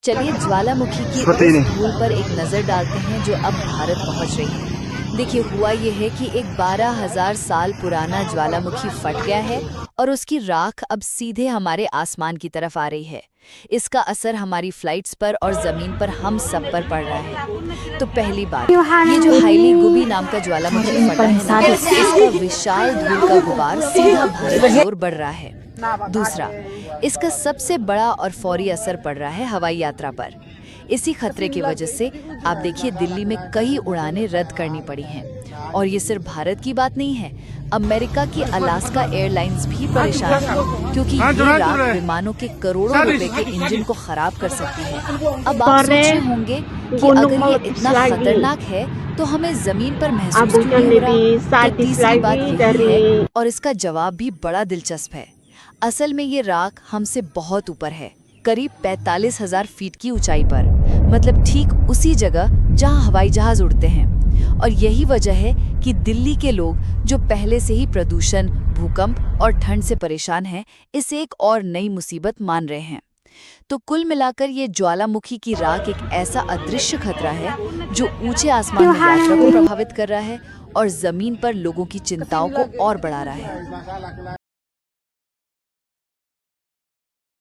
चलिए ज्वालामुखी की उस धूल पर एक नजर डालते हैं जो अब भारत पहुंच रही है। देखिए, हुआ ये है कि एक 12,000 साल पुराना ज्वालामुखी फट गया है और उसकी राख अब सीधे हमारे आसमान की तरफ आ रही है। इसका असर हमारी फ्लाइट्स पर और जमीन पर हम सब पर पड़ रहा है। तो पहली बात, ये जो हाईली गुबी नाम का ज्वालामुखी फटा है ना, इसका विशाल धूल का गुबार सीधा भारत की ओर बढ़ रहा है। दूसरा, इसका सबसे बड़ा और फौरी असर पड़ रहा है हवाई यात्रा पर। इसी खतरे की वजह से आप देखिए, दिल्ली में कई उड़ानें रद्द करनी पड़ी हैं। और ये सिर्फ भारत की बात नहीं है, अमेरिका की अलास्का एयरलाइंस भी परेशान है, क्योंकि ये राख विमानों के करोड़ों रुपए के इंजन को खराब कर सकती है। अब आप सोच रहे होंगे कि अगर ये इतना खतरनाक है तो हमें जमीन पर महसूस क्यों नहीं हो रहा? तो तीसरी बात यही है, और इसका जवाब भी बड़ा दिलचस्प है। असल में ये राख हमसे बहुत ऊपर है, करीब 45,000 फीट की ऊंचाई पर, मतलब ठीक उसी जगह जहां हवाई जहाज उड़ते हैं। और यही वजह है कि दिल्ली के लोग, जो पहले से ही प्रदूषण, भूकंप और ठंड से परेशान हैं, इसे एक और नई मुसीबत मान रहे हैं। तो कुल मिलाकर ये ज्वालामुखी की राख एक ऐसा अदृश्य खतरा है जो ऊंचे आसमान में यात्रा को प्रभावित कर रहा है और जमीन पर लोगों की चिंताओं को और बढ़ा रहा है।